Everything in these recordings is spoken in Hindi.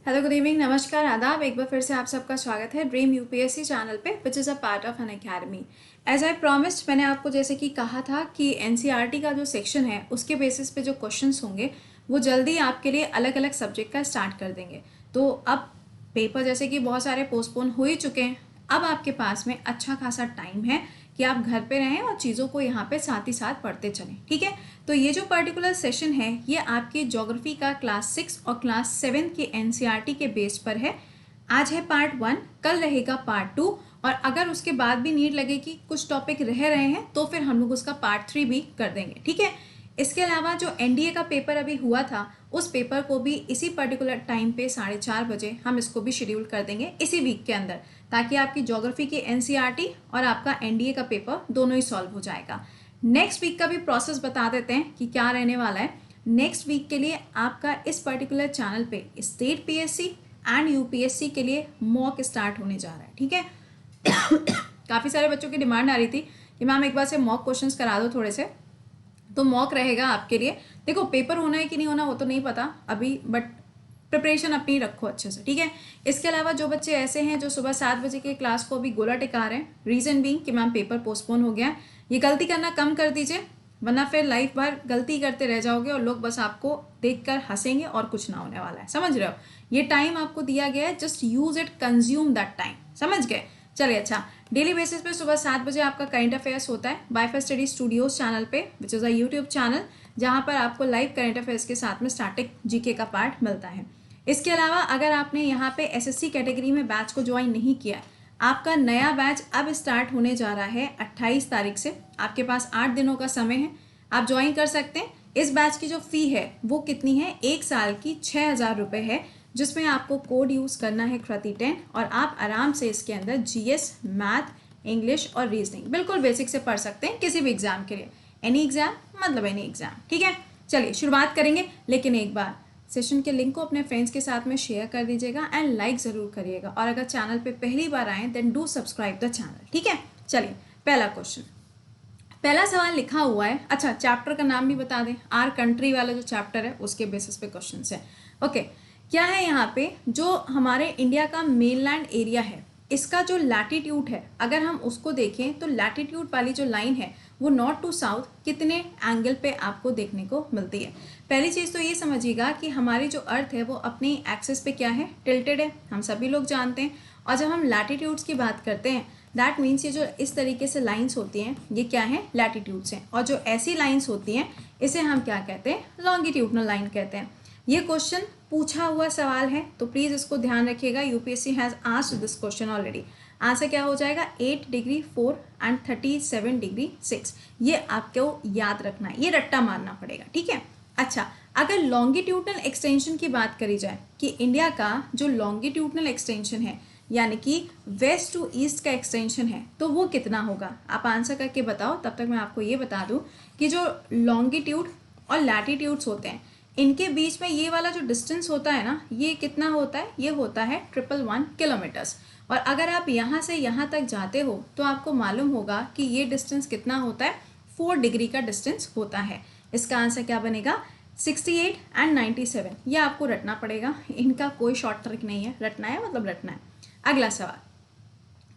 हेलो, गुड इवनिंग, नमस्कार, आदाब। एक बार फिर से आप सबका स्वागत है ड्रीम यूपीएससी चैनल पे, which is a part of an academy. As I promised, मैंने आपको जैसे कि कहा था कि एनसीईआरटी का जो सेक्शन है उसके बेसिस पे जो क्वेश्चंस होंगे वो जल्दी आपके लिए अलग अलग सब्जेक्ट का स्टार्ट कर देंगे। तो अब पेपर जैसे कि बहुत सारे पोस्टपोन हो ही चुके हैं, अब आपके पास में अच्छा खासा टाइम है कि आप घर पे रहें और चीज़ों को यहाँ पे साथ ही साथ पढ़ते चलें। ठीक है, तो ये जो पर्टिकुलर सेशन है ये आपके ज्योग्राफी का क्लास 6 और क्लास 7 के एनसीईआरटी के बेस पर है। आज है पार्ट 1, कल रहेगा पार्ट 2, और अगर उसके बाद भी नीड लगे कि कुछ टॉपिक रह रहे हैं तो फिर हम लोग उसका पार्ट 3 भी कर देंगे। ठीक है, इसके अलावा जो एनडीए का पेपर अभी हुआ था उस पेपर को भी इसी पर्टिकुलर टाइम पे 4:30 बजे हम इसको भी शेड्यूल कर देंगे इसी वीक के अंदर, ताकि आपकी ज्योग्राफी की एनसीईआरटी और आपका एनडीए का पेपर दोनों ही सॉल्व हो जाएगा। नेक्स्ट वीक का भी प्रोसेस बता देते हैं कि क्या रहने वाला है। नेक्स्ट वीक के लिए आपका इस पर्टिकुलर चैनल पे स्टेट पीएससी एंड यूपीएससी के लिए मॉक स्टार्ट होने जा रहा है। ठीक है, काफ़ी सारे बच्चों की डिमांड आ रही थी कि मैम एक बार से मॉक क्वेश्चंस करा दो थोड़े से, तो मॉक रहेगा आपके लिए। देखो, पेपर होना है कि नहीं होना वो तो नहीं पता अभी, बट प्रिपरेशन अपनी रखो अच्छे से। ठीक है, इसके अलावा जो बच्चे ऐसे हैं जो सुबह 7 बजे की क्लास को अभी गोला टिका रहे हैं, रीज़न बीइंग कि मैम पेपर पोस्टपोन हो गया, ये गलती करना कम कर दीजिए, वरना फिर लाइफ भर गलती करते रह जाओगे और लोग बस आपको देखकर हंसेंगे और कुछ ना होने वाला है। समझ रहे हो, ये टाइम आपको दिया गया है, just use it, consume that time. समझ गए? चलिए, अच्छा, डेली बेसिस पे सुबह 7 बजे आपका करंट अफेयर्स होता है वाईफाई स्टडी स्टूडियोज चैनल पे, which is a YouTube channel, जहाँ पर आपको लाइव करंट अफेयर्स के साथ में स्टैटिक जीके का पार्ट मिलता है। इसके अलावा अगर आपने यहाँ पे एसएससी कैटेगरी में बैच को ज्वाइन नहीं किया, आपका नया बैच अब स्टार्ट होने जा रहा है 28 तारीख से। आपके पास 8 दिनों का समय है, आप ज्वाइन कर सकते हैं। इस बैच की जो फ़ी है वो कितनी है, 1 साल की 6,000 रुपये है, जिसमें आपको कोड यूज़ करना है कृति10, और आप आराम से इसके अंदर जीएस, मैथ, इंग्लिश और रीजनिंग बिल्कुल बेसिक से पढ़ सकते हैं किसी भी एग्जाम के लिए। एनी एग्जाम मतलब एनी एग्जाम। ठीक है, चलिए शुरुआत करेंगे, लेकिन एक बार सेशन के लिंक को अपने फ्रेंड्स के साथ में शेयर कर दीजिएगा एंड लाइक ज़रूर करिएगा, और अगर चैनल पे पहली बार आएँ then do subscribe the channel. ठीक है, चलिए पहला क्वेश्चन, पहला सवाल लिखा हुआ है। अच्छा, चैप्टर का नाम भी बता दें, आर कंट्री वाला जो चैप्टर है उसके बेसिस पे क्वेश्चन है। ओके, क्या है यहाँ पे, जो हमारे इंडिया का मेनलैंड एरिया है इसका जो लैटिट्यूड है, अगर हम उसको देखें तो लैटिट्यूड वाली जो लाइन है वो नॉर्थ टू साउथ कितने एंगल पे आपको देखने को मिलती है। पहली चीज़ तो ये समझिएगा कि हमारी जो अर्थ है वो अपनी एक्सिस पे क्या है, टिल्टेड है, हम सभी लोग जानते हैं। और जब हम लैटिट्यूड्स की बात करते हैं दैट मीन्स ये जो इस तरीके से लाइंस होती हैं ये क्या है, लैटिट्यूड्स हैं, और जो ऐसी लाइंस होती हैं इसे हम क्या कहते हैं, लॉन्गिट्यूडनल लाइन कहते हैं। ये क्वेश्चन पूछा हुआ सवाल है तो प्लीज़ इसको ध्यान रखिएगा, UPSC has asked this question already. Answer क्या हो जाएगा, 8 डिग्री 4 एंड 37 डिग्री 6। ये आपको याद रखना है, ये रट्टा मारना पड़ेगा। ठीक है, अच्छा, अगर लॉन्गिट्यूडनल एक्सटेंशन की बात करी जाए कि इंडिया का जो लॉन्गिट्यूडनल एक्सटेंशन है यानी कि वेस्ट टू ईस्ट का एक्सटेंशन है तो वो कितना होगा, आप आंसर करके बताओ। तब तक मैं आपको ये बता दूं कि जो लॉन्गिट्यूड और लैटिट्यूड्स होते हैं इनके बीच में ये वाला जो डिस्टेंस होता है ना, ये कितना होता है, ये होता है 111 किलोमीटर्स। और अगर आप यहाँ से यहाँ तक जाते हो तो आपको मालूम होगा कि ये डिस्टेंस कितना होता है, 4 डिग्री का डिस्टेंस होता है। इसका आंसर क्या बनेगा, 68 एंड 97। ये आपको रटना पड़ेगा, इनका कोई शॉर्ट ट्रिक नहीं है, रटना है मतलब रटना है। अगला सवाल,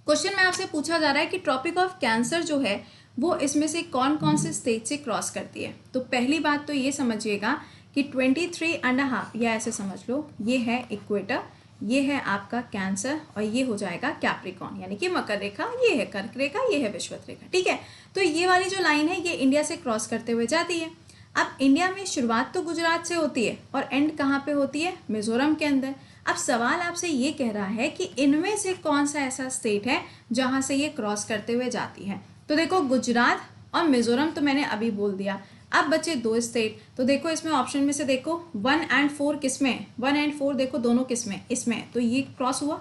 क्वेश्चन में आपसे पूछा जा रहा है कि ट्रॉपिक ऑफ कैंसर जो है वो इसमें से कौन कौन से स्टेट से क्रॉस करती है। तो पहली बात तो ये समझिएगा कि 23.5, या ऐसे समझ लो ये है इक्वेटर, ये है आपका कैंसर, और ये हो जाएगा कैप्रिकॉर्न यानी कि मकर रेखा, ये है कर्क रेखा, ये है विषुवत रेखा। ठीक है, तो ये वाली जो लाइन है ये इंडिया से क्रॉस करते हुए जाती है। अब इंडिया में शुरुआत तो गुजरात से होती है और एंड कहाँ पे होती है, मिजोरम के अंदर। अब सवाल आपसे ये कह रहा है कि इनमें से कौन सा ऐसा स्टेट है जहाँ से ये क्रॉस करते हुए जाती है। तो देखो, गुजरात और मिजोरम तो मैंने अभी बोल दिया, अब बचे 2 स्टेट। तो देखो इसमें ऑप्शन में से देखो 1 एंड 4 किसमें, 1 एंड 4 देखो दोनों किसमें, इसमें। तो ये क्रॉस हुआ,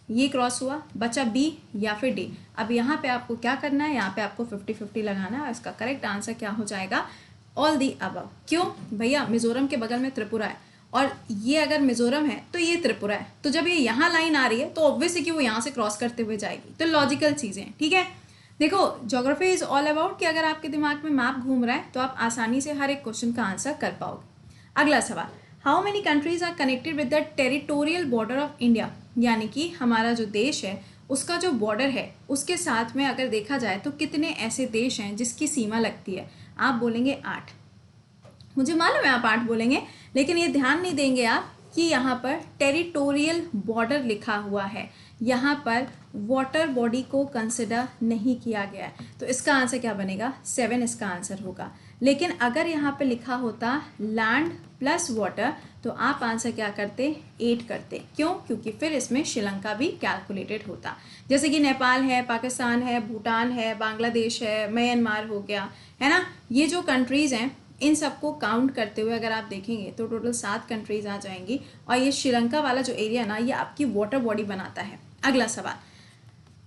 ये क्रॉस हुआ, बचा बी या फिर डी। अब यहाँ पे आपको क्या करना है, यहाँ पे आपको 50-50 लगाना है, और इसका करेक्ट आंसर क्या हो जाएगा, ऑल दी अबव। क्यों भैया, मिजोरम के बगल में त्रिपुरा है, और ये अगर मिजोरम है तो ये त्रिपुरा है, तो जब ये यहाँ लाइन आ रही है तो ऑब्वियसली कि वो यहाँ से क्रॉस करते हुए जाएगी। तो लॉजिकल चीज़ें। ठीक है, देखो ज्योग्राफी इज ऑल अबाउट कि अगर आपके दिमाग में मैप घूम रहा है तो आप आसानी से हर एक क्वेश्चन का आंसर कर पाओगे। अगला सवाल, how many countries are connected with the territorial border of India, यानी कि हमारा जो देश है उसका जो बॉर्डर है उसके साथ में अगर देखा जाए तो कितने ऐसे देश हैं जिसकी सीमा लगती है। आप बोलेंगे 8। मुझे मालूम है आप 8 बोलेंगे, लेकिन ये ध्यान नहीं देंगे आप कि यहाँ पर टेरिटोरियल बॉर्डर लिखा हुआ है, यहाँ पर वाटर बॉडी को कंसिडर नहीं किया गया है। तो इसका आंसर क्या बनेगा? 7 इसका आंसर होगा। लेकिन अगर यहाँ पे लिखा होता लैंड प्लस वाटर तो आप आंसर क्या करते? 8 करते। क्यों? क्योंकि फिर इसमें श्रीलंका भी कैलकुलेटेड होता। जैसे कि नेपाल है, पाकिस्तान है, भूटान है, बांग्लादेश है, म्यांमार हो गया, है ना। ये जो कंट्रीज़ हैं इन सबको काउंट करते हुए अगर आप देखेंगे तो टोटल 7 कंट्रीज आ जाएंगी। और ये श्रीलंका वाला जो एरिया ना ये आपकी वाटर बॉडी बनाता है। अगला सवाल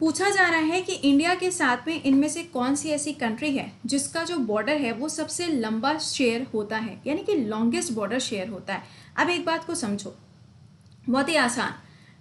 पूछा जा रहा है कि इंडिया के साथ में इनमें से कौन सी ऐसी कंट्री है जिसका जो बॉर्डर है वो सबसे लंबा शेयर होता है, यानी कि लॉन्गेस्ट बॉर्डर शेयर होता है। अब एक बात को समझो, बहुत ही आसान।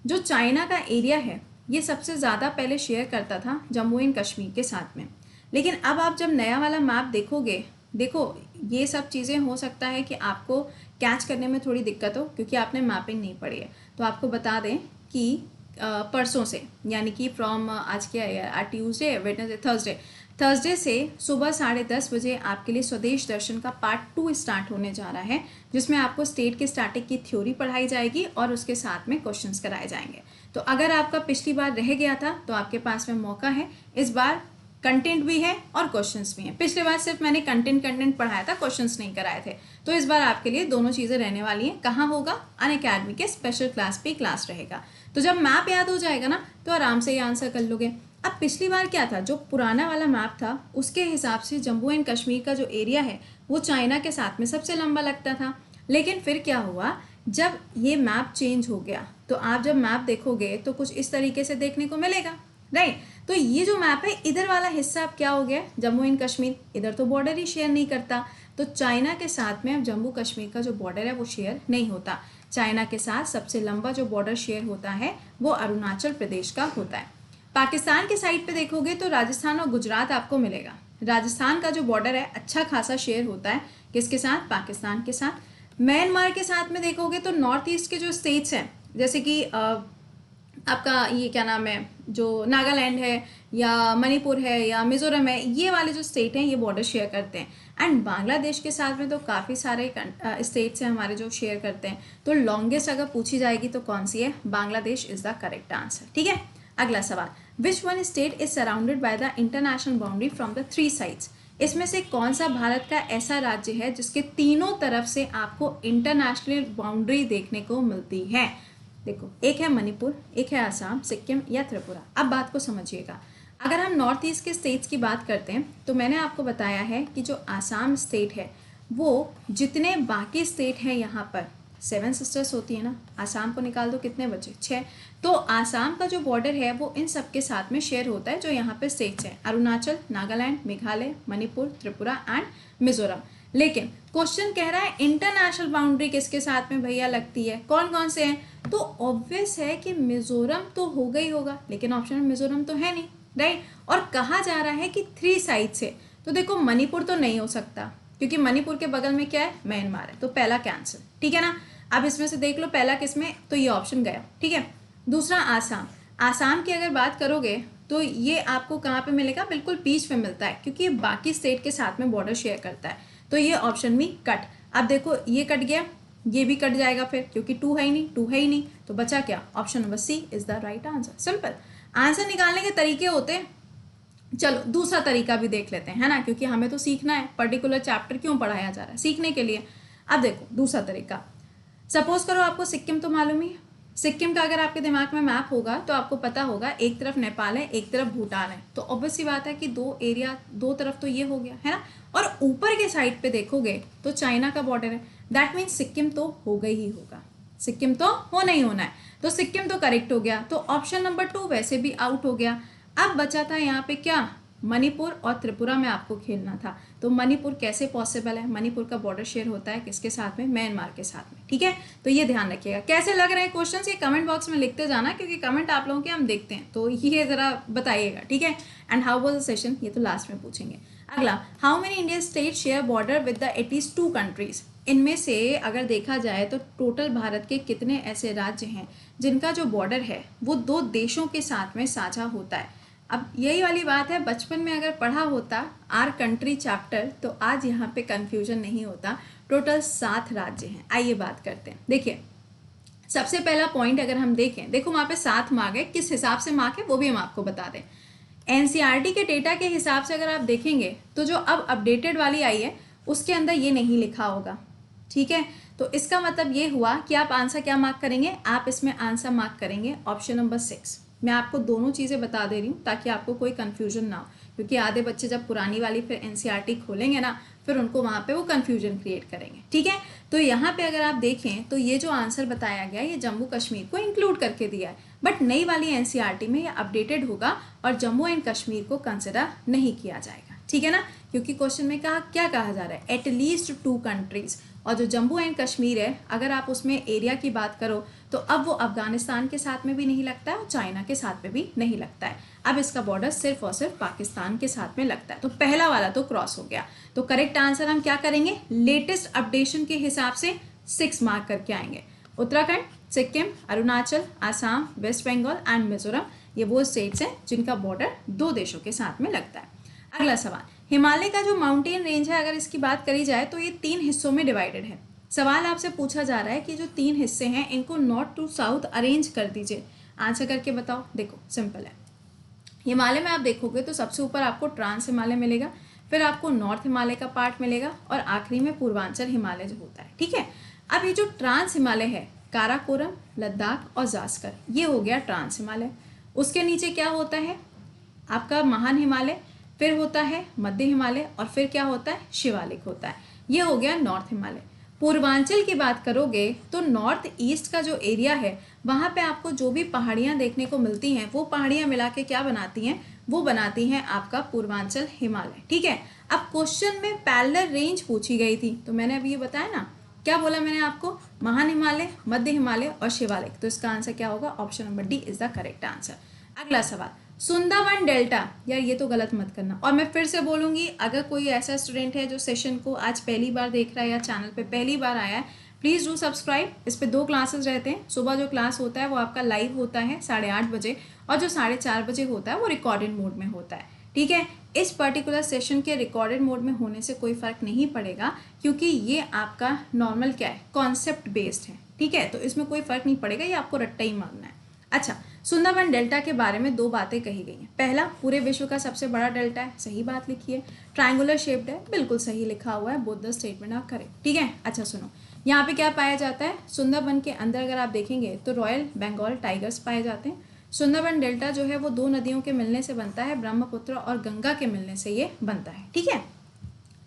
जो चाइना का एरिया है ये सबसे ज़्यादा पहले शेयर करता था जम्मू एंड कश्मीर के साथ में, लेकिन अब आप जब नया वाला मैप देखोगे, देखो ये सब चीज़ें हो सकता है कि आपको कैच करने में थोड़ी दिक्कत हो क्योंकि आपने मैपिंग नहीं पढ़ी है। तो आपको बता दें कि परसों से, यानी कि फ्रॉम आज क्या है यार, ट्यूसडे, वेडनेसडे, थर्सडे से सुबह 10:30 बजे आपके लिए स्वदेश दर्शन का पार्ट 2 स्टार्ट होने जा रहा है, जिसमें आपको स्टेट के स्टैटिक की थ्योरी पढ़ाई जाएगी और उसके साथ में क्वेश्चंस कराए जाएंगे। तो अगर आपका पिछली बार रह गया था तो आपके पास में मौका है, इस बार कंटेंट भी है और क्वेश्चंस भी हैं। पिछले बार सिर्फ मैंने कंटेंट पढ़ाया था, क्वेश्चंस नहीं कराए थे। तो इस बार आपके लिए दोनों चीज़ें रहने वाली हैं। कहाँ होगा? अनअकैडमी के स्पेशल क्लास पे क्लास रहेगा। तो जब मैप याद हो जाएगा ना तो आराम से ये आंसर कर लोगे। अब पिछली बार क्या था, जो पुराना वाला मैप था उसके हिसाब से जम्मू एंड कश्मीर का जो एरिया है वो चाइना के साथ में सबसे लंबा लगता था। लेकिन फिर क्या हुआ, जब ये मैप चेंज हो गया तो आप जब मैप देखोगे तो कुछ इस तरीके से देखने को मिलेगा, राइट। तो ये जो मैप है इधर वाला हिस्सा अब क्या हो गया, जम्मू एंड कश्मीर, इधर तो बॉर्डर ही शेयर नहीं करता। तो चाइना के साथ में अब जम्मू कश्मीर का जो बॉर्डर है वो शेयर नहीं होता। चाइना के साथ सबसे लंबा जो बॉर्डर शेयर होता है वो अरुणाचल प्रदेश का होता है। पाकिस्तान के साइड पे देखोगे तो राजस्थान और गुजरात आपको मिलेगा। राजस्थान का जो बॉर्डर है अच्छा खासा शेयर होता है किसके साथ? पाकिस्तान के साथ। म्यांमार के साथ में देखोगे तो नॉर्थ ईस्ट के जो स्टेट्स हैं, जैसे कि आपका ये क्या नाम है, जो नागालैंड है या मणिपुर है या मिजोरम है, ये वाले जो स्टेट हैं ये बॉर्डर शेयर करते हैं। एंड बांग्लादेश के साथ में तो काफ़ी सारे स्टेट्स हैं हमारे जो शेयर करते हैं। तो लॉन्गेस्ट अगर पूछी जाएगी तो कौन सी है? Bangladesh is the correct answer. ठीक है, अगला सवाल, which one state is surrounded by the international boundary from the 3 sides? इसमें से कौन सा भारत का ऐसा राज्य है जिसके तीनों तरफ से आपको इंटरनेशनल बाउंड्री देखने को मिलती है? देखो, एक है मणिपुर, एक है आसाम, सिक्किम या त्रिपुरा। अब बात को समझिएगा, अगर हम नॉर्थ ईस्ट के स्टेट्स की बात करते हैं तो मैंने आपको बताया है कि जो आसाम स्टेट है वो जितने बाकी स्टेट हैं यहाँ पर 7 सिस्टर्स होती है ना, आसाम को निकाल दो कितने बचे? 6। तो आसाम का जो बॉर्डर है वो इन सब के साथ में शेयर होता है जो यहाँ पे स्टेट्स हैं, अरुणाचल, नागालैंड, मेघालय, मणिपुर, त्रिपुरा एंड मिजोरम। लेकिन क्वेश्चन कह रहा है इंटरनेशनल बाउंड्री किसके साथ में भैया लगती है, कौन कौन से हैं? तो ऑब्वियस है कि मिजोरम तो होगा ही होगा, लेकिन ऑप्शन में मिजोरम तो है नहीं, राइट। और कहा जा रहा है कि 3 साइड से, तो देखो मणिपुर तो नहीं हो सकता क्योंकि मणिपुर के बगल में क्या है? म्यांमार है, तो पहला कैंसिल। ठीक है ना। अब इसमें से देख लो पहला किसमें, तो ये ऑप्शन गया। ठीक है, दूसरा आसाम। आसाम की अगर बात करोगे तो ये आपको कहाँ पे मिलेगा? बिल्कुल बीच में मिलता है क्योंकि ये बाकी स्टेट के साथ में बॉर्डर शेयर करता है। तो ये ऑप्शन भी कट। अब देखो ये कट गया, ये भी कट जाएगा फिर क्योंकि 2 है ही नहीं, 2 है ही नहीं, तो बचा क्या? Option number C is the right answer. Simple. Answer निकालने के तरीके होते हैं। चलो दूसरा तरीका भी देख लेते हैं, है ना, क्योंकि हमें तो सीखना है, पर्टिकुलर चैप्टर क्यों पढ़ाया जा रहा है? सीखने के लिए। अब देखो दूसरा तरीका, सपोज करो आपको सिक्किम तो मालूम ही है, सिक्किम का अगर आपके दिमाग में मैप होगा तो आपको पता होगा एक तरफ नेपाल है, एक तरफ भूटान है। तो ऑब्वियस सी बात है कि 2 एरिया, 2 तरफ तो ये हो गया, है ना। और ऊपर के साइड पे देखोगे तो चाइना का बॉर्डर है, दैट मीन्स सिक्किम तो होगा ही होगा, सिक्किम तो होना ही होना है। तो सिक्किम तो करेक्ट हो गया, तो ऑप्शन नंबर 2 वैसे भी आउट हो गया। अब बचा था यहाँ पे क्या? मणिपुर और त्रिपुरा में आपको खेलना था। तो मणिपुर कैसे पॉसिबल है? मणिपुर का बॉर्डर शेयर होता है किसके साथ में? म्यांमार के साथ में। ठीक है, तो ये ध्यान रखिएगा। कैसे लग रहे हैं क्वेश्चंस ये कमेंट बॉक्स में लिखते जाना, क्योंकि कमेंट आप लोगों के हम देखते हैं, तो ये जरा बताइएगा। ठीक है, and how was the session, ये तो लास्ट में पूछेंगे। अगला, how many Indian state share border with the at least 2 countries? इनमें से अगर देखा जाए तो टोटल भारत के कितने ऐसे राज्य हैं जिनका जो बॉर्डर है वो दो देशों के साथ में साझा होता है। अब यही वाली बात है, बचपन में अगर पढ़ा होता आर कंट्री चैप्टर तो आज यहाँ पे कंफ्यूजन नहीं होता। टोटल 7 राज्य हैं। आइए बात करते हैं। देखिए सबसे पहला पॉइंट अगर हम देखें, देखो वहाँ पे 7 मार्क है, किस हिसाब से मार्क है वो भी हम आपको बता दें। एनसीईआरटी के डेटा के हिसाब से अगर आप देखेंगे तो जो अब अपडेटेड वाली आई है उसके अंदर ये नहीं लिखा होगा, ठीक है। तो इसका मतलब ये हुआ कि आप आंसर क्या मार्क करेंगे, आप इसमें आंसर मार्क करेंगे ऑप्शन नंबर 6। मैं आपको दोनों चीज़ें बता दे रही हूँ ताकि आपको कोई कन्फ्यूजन ना हो, क्योंकि आधे बच्चे जब पुरानी वाली फिर एनसीईआरटी खोलेंगे ना फिर उनको वहाँ पे वो कन्फ्यूजन क्रिएट करेंगे, ठीक है। तो यहाँ पे अगर आप देखें तो ये जो आंसर बताया गया ये जम्मू कश्मीर को इंक्लूड करके दिया है, बट नई वाली एनसीईआरटी में ये अपडेटेड होगा और जम्मू एंड कश्मीर को कंसिडर नहीं किया जाएगा, ठीक है ना। क्योंकि क्वेश्चन में क्या कहा जा रहा है, एटलीस्ट 2 कंट्रीज, और जो जम्मू एंड कश्मीर है अगर आप उसमें एरिया की बात करो तो अब वो अफगानिस्तान के साथ में भी नहीं लगता है और चाइना के साथ में भी नहीं लगता है। अब इसका बॉर्डर सिर्फ और सिर्फ पाकिस्तान के साथ में लगता है। तो पहला वाला तो क्रॉस हो गया। तो करेक्ट आंसर हम क्या करेंगे, लेटेस्ट अपडेशन के हिसाब से 6 मार्क करके आएंगे। उत्तराखंड, सिक्किम, अरुणाचल, आसाम, वेस्ट बंगाल एंड मिजोरम, ये वो स्टेट्स हैं जिनका बॉर्डर 2 देशों के साथ में लगता है। अगला सवाल, हिमालय का जो माउंटेन रेंज है अगर इसकी बात करी जाए तो ये 3 हिस्सों में डिवाइडेड है। सवाल आपसे पूछा जा रहा है कि जो 3 हिस्से हैं इनको नॉर्थ टू साउथ अरेंज कर दीजिए, आंसर करके बताओ। देखो सिंपल है, हिमालय में आप देखोगे तो सबसे ऊपर आपको ट्रांस हिमालय मिलेगा, फिर आपको नॉर्थ हिमालय का पार्ट मिलेगा और आखिरी में पूर्वांचल हिमालय जो होता है, ठीक है। अब ये जो ट्रांस हिमालय है, काराकोरम, लद्दाख और जास्कर, ये हो गया ट्रांस हिमालय। उसके नीचे क्या होता है आपका महान हिमालय, फिर होता है मध्य हिमालय और फिर क्या होता है शिवालिक होता है, ये हो गया नॉर्थ हिमालय। पूर्वांचल की बात करोगे तो नॉर्थ ईस्ट का जो एरिया है वहाँ पे आपको जो भी पहाड़ियाँ देखने को मिलती हैं वो पहाड़ियाँ मिला के क्या बनाती हैं, वो बनाती हैं आपका पूर्वांचल हिमालय, ठीक है। अब क्वेश्चन में पैरेलल रेंज पूछी गई थी तो मैंने अभी ये बताया ना, क्या बोला मैंने आपको, महान हिमालय, मध्य हिमालय और शिवालिक। तो इसका आंसर क्या होगा, option number D is the correct answer. अगला सवाल, सुंदरवन डेल्टा, यार ये तो गलत मत करना। और मैं फिर से बोलूँगी, अगर कोई ऐसा स्टूडेंट है जो सेशन को आज पहली बार देख रहा है या चैनल पे पहली बार आया है, प्लीज़ डू सब्सक्राइब। इस पे 2 क्लासेस रहते हैं। सुबह जो क्लास होता है वो आपका लाइव होता है 8:30 बजे, और जो 4:30 बजे होता है वो रिकॉर्डेड मोड में होता है, ठीक है। इस पर्टिकुलर सेशन के रिकॉर्डेड मोड में होने से कोई फ़र्क नहीं पड़ेगा, क्योंकि ये आपका नॉर्मल क्या है, कॉन्सेप्ट बेस्ड है, ठीक है। तो इसमें कोई फ़र्क नहीं पड़ेगा, ये आपको रट्टा ही मारना है। अच्छा, सुंदरवन डेल्टा के बारे में 2 बातें कही गई हैं। पहला, पूरे विश्व का सबसे बड़ा डेल्टा है, सही बात लिखी है। ट्रायंगुलर शेप्ड है, बिल्कुल सही लिखा हुआ है, both the statement are correct, ठीक है। अच्छा सुनो, यहाँ पे क्या पाया जाता है, सुंदरवन के अंदर अगर आप देखेंगे तो रॉयल बंगाल टाइगर्स पाए जाते हैं। सुंदरवन डेल्टा जो है वो 2 नदियों के मिलने से बनता है, ब्रह्मपुत्र और गंगा के मिलने से ये बनता है, ठीक है।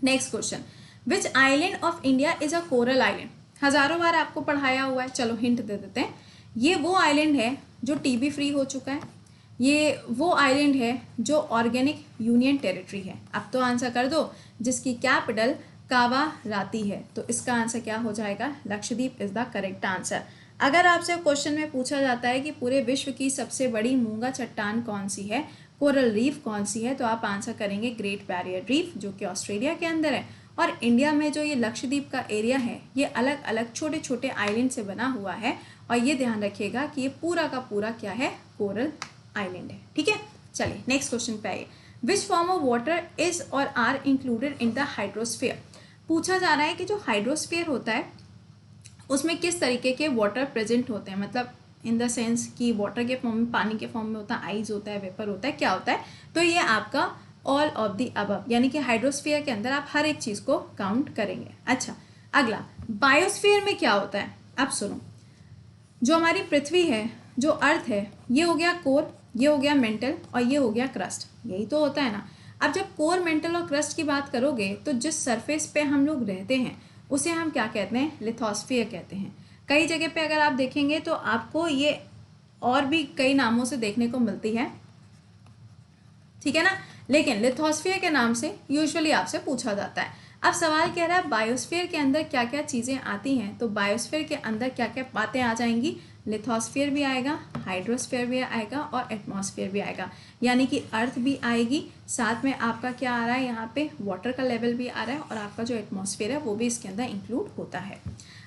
Next question, which island of India is a coral island. हजारों बार आपको पढ़ाया हुआ है, चलो हिंट दे देते हैं। ये वो आइलैंड है जो टीबी फ्री हो चुका है, ये वो आइलैंड है जो ऑर्गेनिक यूनियन टेरिटरी है। अब तो आंसर कर दो, जिसकी कैपिटल कावाराती है। तो इसका आंसर क्या हो जाएगा, Lakshadweep is the correct answer. अगर आपसे क्वेश्चन में पूछा जाता है कि पूरे विश्व की सबसे बड़ी मूंगा चट्टान कौन सी है, कोरल रीफ कौन सी है, तो आप आंसर करेंगे ग्रेट बैरियर रीफ, जो कि ऑस्ट्रेलिया के अंदर है। और इंडिया में जो ये लक्षद्वीप का एरिया है ये अलग अलग छोटे छोटे आइलैंड से बना हुआ है, और ये ध्यान रखिएगा कि ये पूरा का पूरा क्या है, कोरल आइलैंड है, ठीक है। चलिए नेक्स्ट क्वेश्चन पे आइए, which form of water is or are included in the hydrosphere. पूछा जा रहा है कि जो हाइड्रोस्फीयर होता है उसमें किस तरीके के वाटर प्रेजेंट होते हैं, मतलब इन द सेंस कि वाटर के फॉर्म में, पानी के फॉर्म में होता है, आइस होता है, वेपर होता है, क्या होता है। तो ये आपका ऑल ऑफ द अबव, यानी कि हाइड्रोस्फीयर के अंदर आप हर एक चीज़ को काउंट करेंगे। अच्छा, अगला, बायोस्फीयर में क्या होता है। अब सुनो, जो हमारी पृथ्वी है, जो अर्थ है, ये हो गया कोर, ये हो गया मेंटल और ये हो गया क्रस्ट, यही तो होता है ना। अब जब कोर, मेंटल और क्रस्ट की बात करोगे तो जिस सरफेस पे हम लोग रहते हैं उसे हम क्या कहते हैं, लिथोस्फीयर कहते हैं। कई जगह पे अगर आप देखेंगे तो आपको ये और भी कई नामों से देखने को मिलती है, ठीक है ना, लेकिन लिथोस्फीयर के नाम से यूजुअली आपसे पूछा जाता है। अब सवाल कह रहा है बायोस्फीयर के अंदर क्या क्या चीज़ें आती हैं, तो बायोस्फीयर के अंदर क्या क्या बातें आ जाएंगी, लिथोस्फीयर भी आएगा, हाइड्रोस्फीयर भी आएगा और एटमॉस्फेयर भी आएगा, यानी कि अर्थ भी आएगी, साथ में आपका क्या आ रहा है यहाँ पे वाटर का लेवल भी आ रहा है और आपका जो एटमॉस्फेयर है वो भी इसके अंदर इंक्लूड होता है।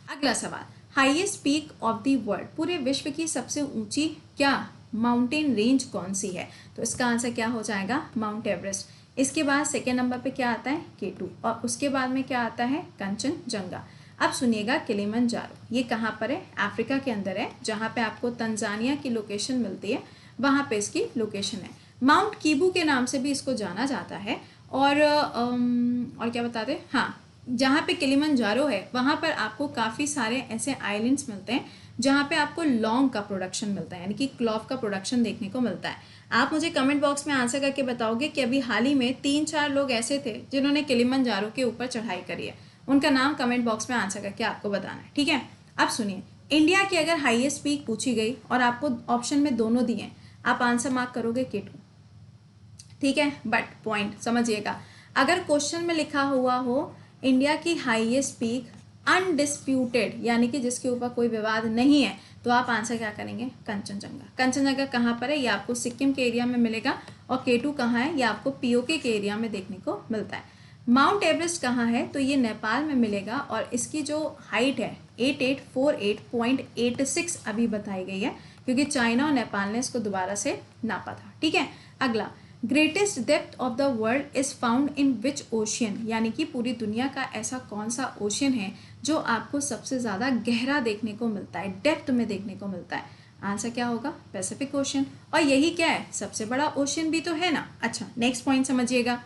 अगला सवाल, highest peak of the world, पूरे विश्व की सबसे ऊंची क्या माउंटेन रेंज कौन सी है, तो इसका आंसर क्या हो जाएगा, माउंट एवरेस्ट। इसके बाद सेकेंड नंबर पे क्या आता है, K2, और उसके बाद में क्या आता है, कंचनजंगा। अब सुनिएगा, किलिमंजारो ये कहाँ पर है, अफ्रीका के अंदर है, जहाँ पे आपको तंजानिया की लोकेशन मिलती है, वहाँ पे इसकी लोकेशन है। माउंट कीबू के नाम से भी इसको जाना जाता है। और क्या बताते हैं, हाँ, जहाँ पे किलिमंजारो है वहाँ पर आपको काफ़ी सारे ऐसे आइलैंड्स मिलते हैं जहाँ पे आपको लौंग का प्रोडक्शन मिलता है, यानी कि क्लॉव का प्रोडक्शन देखने को मिलता है। आप मुझे कमेंट बॉक्स में आंसर करके बताओगे कि अभी हाल ही में 3-4 लोग ऐसे थे जिन्होंने किलिमंजारो के ऊपर चढ़ाई करी है, उनका नाम कमेंट बॉक्स में आंसर करके आपको बताना है, ठीक है। अब सुनिए, इंडिया की अगर हाईएस्ट पीक पूछी गई और आपको ऑप्शन में दोनों दिए, आप आंसर मार्क करोगे K2, ठीक है। बट पॉइंट समझिएगा, अगर क्वेश्चन में लिखा हुआ हो इंडिया की हाईएस्ट पीक अनडिस्प्यूटेड, यानी कि जिसके ऊपर कोई विवाद नहीं है, तो आप आंसर क्या करेंगे, कंचनजंगा। कंचनजंगा कहाँ पर है, ये आपको सिक्किम के एरिया में मिलेगा, और K2 कहाँ है, ये आपको POK के एरिया में देखने को मिलता है। माउंट एवरेस्ट कहाँ है, तो ये नेपाल में मिलेगा, और इसकी जो हाइट है 8848.86 अभी बताई गई है, क्योंकि चाइना और नेपाल ने इसको दोबारा से नापा था, ठीक है। अगला, greatest depth of the world is found in which ocean, यानी कि पूरी दुनिया का ऐसा कौन सा ओशियन है जो आपको सबसे ज़्यादा गहरा देखने को मिलता है, डेप्थ में देखने को मिलता है। आंसर क्या होगा, पैसिफिक ओशियन। और यही क्या है, सबसे बड़ा ओशियन भी तो है ना। अच्छा, नेक्स्ट पॉइंट समझिएगा,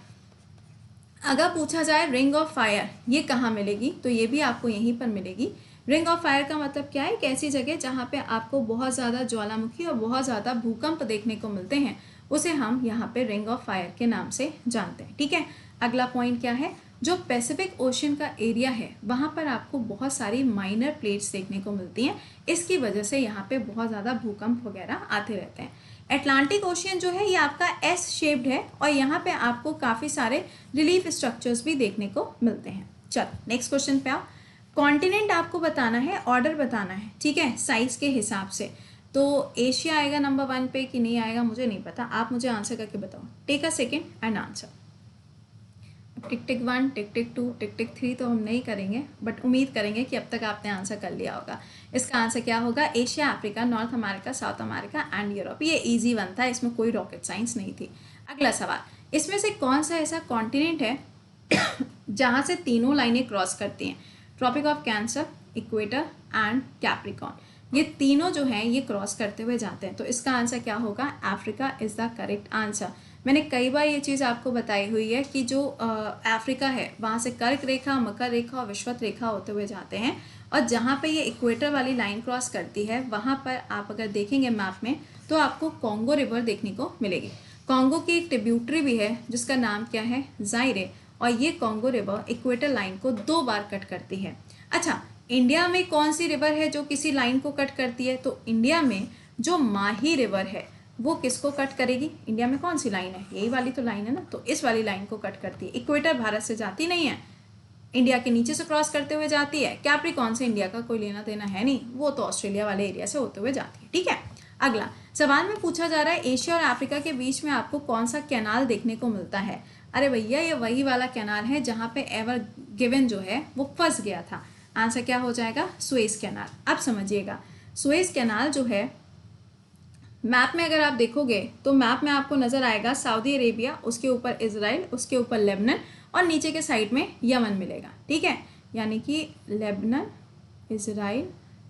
अगर पूछा जाए रिंग ऑफ फायर ये कहाँ मिलेगी, तो ये भी आपको यहीं पर मिलेगी। रिंग ऑफ फायर का मतलब क्या है, एक ऐसी जगह जहाँ पे आपको बहुत ज़्यादा ज्वालामुखी और बहुत ज़्यादा भूकंप देखने को मिलते हैं, उसे हम यहाँ पे रिंग ऑफ फायर के नाम से जानते हैं, ठीक है। अगला पॉइंट क्या है, जो पैसिफिक ओशियन का एरिया है वहाँ पर आपको बहुत सारी माइनर प्लेट्स देखने को मिलती हैं, इसकी वजह से यहाँ पे बहुत ज़्यादा भूकंप वगैरह आते रहते हैं। एटलांटिक ओशियन जो है ये आपका एस शेप्ड है, और यहाँ पे आपको काफ़ी सारे रिलीफ स्ट्रक्चर्स भी देखने को मिलते हैं। चलो नेक्स्ट क्वेश्चन पे आओ, कॉन्टिनेंट आपको बताना है, ऑर्डर बताना है, ठीक है, साइज के हिसाब से। तो एशिया आएगा नंबर 1 पे कि नहीं आएगा मुझे नहीं पता, आप मुझे आंसर करके बताओ। Take a second and answer. Tick tick 1, tick tick 2, tick tick 3 तो हम नहीं करेंगे, बट उम्मीद करेंगे कि अब तक आपने आंसर कर लिया होगा। इसका आंसर क्या होगा, Asia, Africa, north America, south America and Europe. ये इजी वन था, इसमें कोई रॉकेट साइंस नहीं थी। अगला सवाल, इसमें से कौन सा ऐसा कॉन्टिनेंट है जहाँ से तीनों लाइनें क्रॉस करती हैं, tropic of cancer, equator and Capricorn, ये तीनों जो हैं ये क्रॉस करते हुए जाते हैं, तो इसका आंसर क्या होगा, Africa is the correct answer. मैंने कई बार ये चीज़ आपको बताई हुई है कि जो अफ्रीका है वहाँ से कर्क रेखा, मकर रेखा और विषुवत रेखा होते हुए जाते हैं, और जहाँ पे ये इक्वेटर वाली लाइन क्रॉस करती है वहाँ पर आप अगर देखेंगे मैप में तो आपको कॉन्गो रिवर देखने को मिलेगी। कॉन्गो की एक ट्रिब्यूटरी भी है जिसका नाम क्या है, जायरे, और ये कॉन्गो रिवर इक्वेटर लाइन को 2 बार कट करती है। अच्छा, इंडिया में कौन सी रिवर है जो किसी लाइन को कट करती है, तो इंडिया में जो माही रिवर है वो किसको कट करेगी, इंडिया में कौन सी लाइन है, यही वाली तो लाइन है ना, तो इस वाली लाइन को कट करती है। इक्वेटर भारत से जाती नहीं है, इंडिया के नीचे से क्रॉस करते हुए जाती है। कैप्रिकॉर्न से इंडिया का कोई लेना देना है नहीं, वो तो ऑस्ट्रेलिया वाले एरिया से होते हुए जाती है, ठीक है। अगला सवाल में पूछा जा रहा है एशिया और अफ्रीका के बीच में आपको कौन सा कैनाल देखने को मिलता है। अरे भैया, ये वही वाला कैनाल है जहाँ पे एवर गिवन जो है वो फंस गया था। आंसर क्या हो जाएगा, सुएज कैनाल। अब समझिएगा, सुएज कैनाल जो है मैप में अगर आप देखोगे तो मैप में आपको नज़र आएगा सऊदी अरेबिया, उसके ऊपर इजराइल, उसके ऊपर लेबनान, और नीचे के साइड में यमन मिलेगा, ठीक है। यानी कि लेबनान, इजराइल,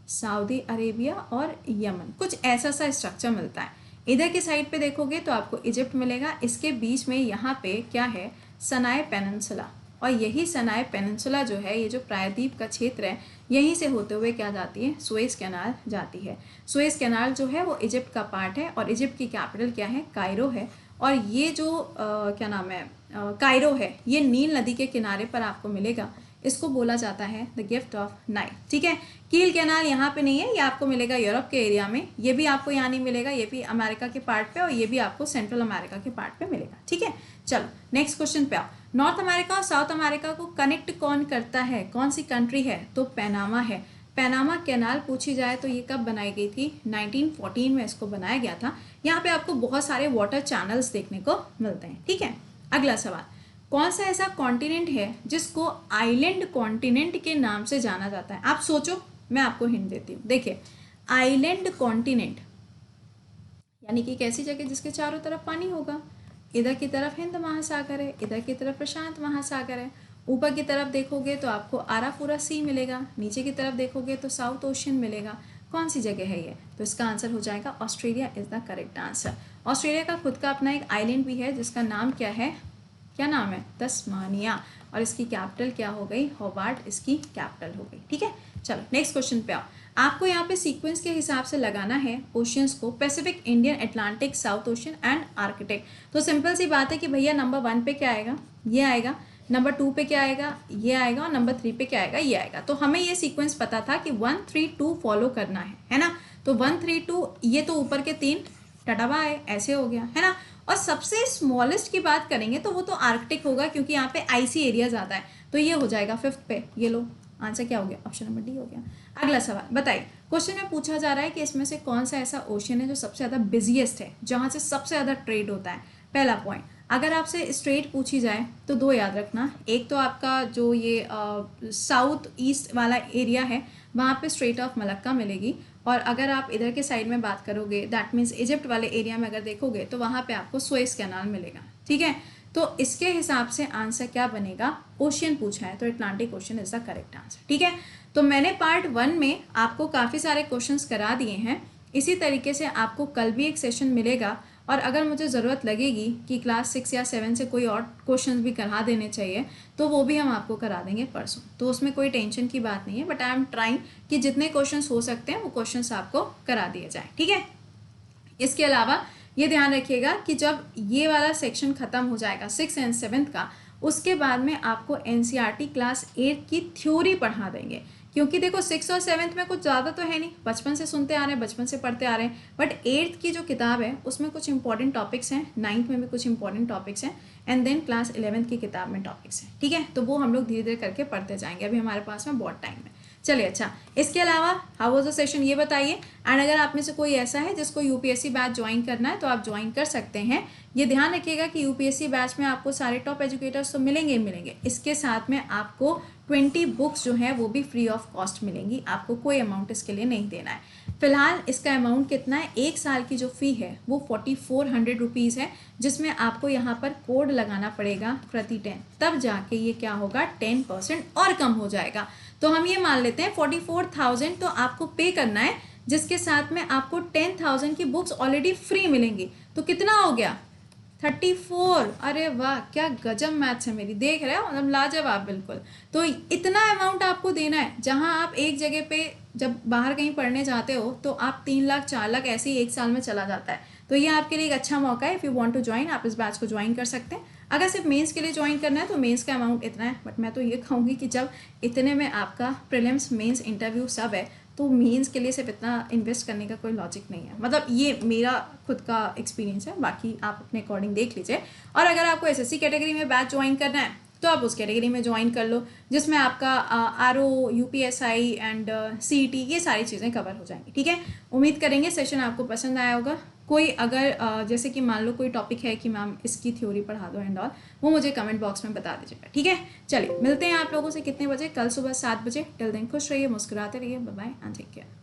सऊदी अरेबिया और यमन, कुछ ऐसा सा स्ट्रक्चर मिलता है। इधर के साइड पे देखोगे तो आपको इजिप्ट मिलेगा, इसके बीच में यहाँ पे क्या है, सनाए पेनिनसुला, और यही सनाए पेनिनसुला जो है, ये जो प्रायद्वीप का क्षेत्र है, यहीं से होते हुए क्या जाती है, सुएज कैनाल जाती है। सुएज कैनाल जो है वो इजिप्ट का पार्ट है, और इजिप्ट की कैपिटल क्या है, कायरो है। और ये जो क्या नाम है, कायरो है, ये नील नदी के किनारे पर आपको मिलेगा। इसको बोला जाता है द गिफ्ट ऑफ नाइल, ठीक है। कील कैनाल यहाँ पे नहीं है, ये आपको मिलेगा यूरोप के एरिया में, ये भी आपको यहाँ नहीं मिलेगा, ये भी अमेरिका के पार्ट पे, और ये भी आपको सेंट्रल अमेरिका के पार्ट पे मिलेगा, ठीक है। चलो नेक्स्ट क्वेश्चन पे आओ, नॉर्थ अमेरिका और साउथ अमेरिका को कनेक्ट कौन करता है, कौन सी कंट्री है, तो पैनामा है। पैनामा कैनाल पूछी जाए तो ये कब बनाई गई थी, 1914 में इसको बनाया गया था। यहाँ पे आपको बहुत सारे वाटर चैनल्स देखने को मिलते हैं। ठीक है, अगला सवाल, कौन सा ऐसा कॉन्टिनेंट है जिसको आइलैंड कॉन्टिनेंट के नाम से जाना जाता है। आप सोचो, मैं आपको हिंट देती हूँ। देखिए, आइलैंड कॉन्टिनेंट यानी कि कैसी जगह जिसके चारों तरफ पानी होगा। इधर की तरफ हिंद महासागर है, इधर की तरफ प्रशांत महासागर है। ऊपर की तरफ देखोगे तो आपको आराफुरा सी मिलेगा, नीचे की तरफ देखोगे तो साउथ ओशियन मिलेगा। कौन सी जगह है ये, तो इसका आंसर हो जाएगा Australia is the correct answer. Australia का खुद का अपना एक आइलैंड भी है जिसका नाम क्या है, क्या नाम है, तस्मानिया, और इसकी कैपिटल क्या हो गई, होबार्ट इसकी कैपिटल हो गई। ठीक है, चलो नेक्स्ट क्वेश्चन पे आओ। आपको यहाँ पे सीक्वेंस के हिसाब से लगाना है ओशियंस को, Pacific, Indian, Atlantic, south ocean and Arctic. तो सिंपल सी बात है कि भैया नंबर 1 पे क्या आएगा, ये आएगा, नंबर 2 पे क्या आएगा, ये आएगा, और नंबर 3 पे क्या आएगा, ये आएगा। तो हमें ये सीक्वेंस पता था कि 1 3 2 फॉलो करना है ना। तो 1 3 2, ये तो ऊपर के 3 टटावा है, ऐसे हो गया है ना। और सबसे स्मॉलेस्ट की बात करेंगे तो वो तो आर्कटिक होगा, क्योंकि यहाँ पे आईसी एरिया ज़्यादा है। तो ये हो जाएगा 5th पे। ये लो, आंसर क्या हो गया, ऑप्शन नंबर डी हो गया। अगला सवाल बताइए, क्वेश्चन में पूछा जा रहा है कि इसमें से कौन सा ऐसा ओशन है जो सबसे ज़्यादा बिजिएस्ट है, जहाँ से सबसे ज़्यादा ट्रेड होता है। पहला पॉइंट, अगर आपसे स्ट्रेट पूछी जाए तो 2 याद रखना। एक तो आपका जो ये साउथ ईस्ट वाला एरिया है, वहाँ पे स्ट्रेट ऑफ मलक्का मिलेगी। और अगर आप इधर के साइड में बात करोगे, दैट मीन्स इजिप्ट वाले एरिया में अगर देखोगे तो वहाँ पे आपको सुएज कैनाल मिलेगा। ठीक है, तो इसके हिसाब से आंसर क्या बनेगा, ओशियन पूछा है तो Atlantic ocean is the correct answer. ठीक है, तो मैंने पार्ट 1 में आपको काफ़ी सारे क्वेश्चंस करा दिए हैं। इसी तरीके से आपको कल भी एक सेशन मिलेगा, और अगर मुझे ज़रूरत लगेगी कि क्लास 6 या 7 से कोई और क्वेश्चंस भी करा देने चाहिए तो वो भी हम आपको करा देंगे परसों। तो उसमें कोई टेंशन की बात नहीं है, बट आई एम ट्राइंग कि जितने क्वेश्चंस हो सकते हैं वो क्वेश्चंस आपको करा दिए जाए। ठीक है, इसके अलावा ये ध्यान रखिएगा कि जब ये वाला सेक्शन ख़त्म हो जाएगा 6 एंड 7 का, उसके बाद में आपको एनसीईआरटी क्लास 8 की थ्योरी पढ़ा देंगे। क्योंकि देखो 6 और 7 में कुछ ज़्यादा तो है नहीं, बचपन से सुनते आ रहे हैं, बचपन से पढ़ते आ रहे हैं, बट 8th की जो किताब है उसमें कुछ इंपॉर्टेंट टॉपिक्स हैं, 9th में भी कुछ इंपॉर्टेंट टॉपिक्स हैं, एंड देन क्लास 11th की किताब में टॉपिक्स हैं। ठीक है, तो वो हम लोग धीरे धीरे करके पढ़ते जाएंगे, अभी हमारे पास में बहुत टाइम है। चलिए, अच्छा, इसके अलावा हाउ वाज द सेशन ये बताइए। एंड अगर आप में से कोई ऐसा है जिसको यूपीएससी बैच ज्वाइन करना है तो आप ज्वाइन कर सकते हैं। ये ध्यान रखिएगा कि यूपीएससी बैच में आपको सारे टॉप एजुकेटर्स तो मिलेंगे ही मिलेंगे, इसके साथ में आपको 20 बुक्स जो है वो भी फ्री ऑफ कॉस्ट मिलेंगी, आपको कोई अमाउंट इसके लिए नहीं देना है। फिलहाल इसका अमाउंट कितना है, 1 साल की जो फ़ी है वो 4400 रुपीज़ है, जिसमें आपको यहाँ पर कोड लगाना पड़ेगा प्रति 10, तब जाके ये क्या होगा 10% और कम हो जाएगा। तो हम ये मान लेते हैं 44,000 तो आपको पे करना है, जिसके साथ में आपको 10,000 की बुक्स ऑलरेडी फ्री मिलेंगी। तो कितना हो गया 34। अरे वाह, क्या गजब मैथ्स है मेरी, देख रहे हो, मतलब लाजवाब बिल्कुल। तो इतना अमाउंट आपको देना है, जहां आप एक जगह पे जब बाहर कहीं पढ़ने जाते हो तो आप 3 लाख 4 लाख ऐसे ही 1 साल में चला जाता है। तो ये आपके लिए एक अच्छा मौका है। If you want to join, आप इस बैच को ज्वाइन कर सकते हैं। अगर सिर्फ मेंस के लिए ज्वाइन करना है तो मेंस का अमाउंट इतना है, बट मैं तो ये कहूँगी कि जब इतने में आपका प्रीलिम्स, मेंस, इंटरव्यू सब है, तो मेंस के लिए सिर्फ इतना इन्वेस्ट करने का कोई लॉजिक नहीं है। मतलब ये मेरा खुद का एक्सपीरियंस है, बाकी आप अपने अकॉर्डिंग देख लीजिए। और अगर आपको एसएससी कैटेगरी में बैच ज्वाइन करना है तो आप उस कैटेगरी में ज्वाइन कर लो, जिसमें आपका आरओ, यूपीएसआई एंड सीईटी ये सारी चीज़ें कवर हो जाएंगी। ठीक है, उम्मीद करेंगे सेशन आपको पसंद आया होगा। कोई अगर जैसे कि मान लो कोई टॉपिक है कि मैम इसकी थ्योरी पढ़ा दो एंड ऑल, वो मुझे कमेंट बॉक्स में बता दीजिएगा। ठीक है, चलिए मिलते हैं आप लोगों से कितने बजे, कल सुबह 7 बजे। टिल देन खुश रहिए, मुस्कुराते रहिए, bye bye and take care.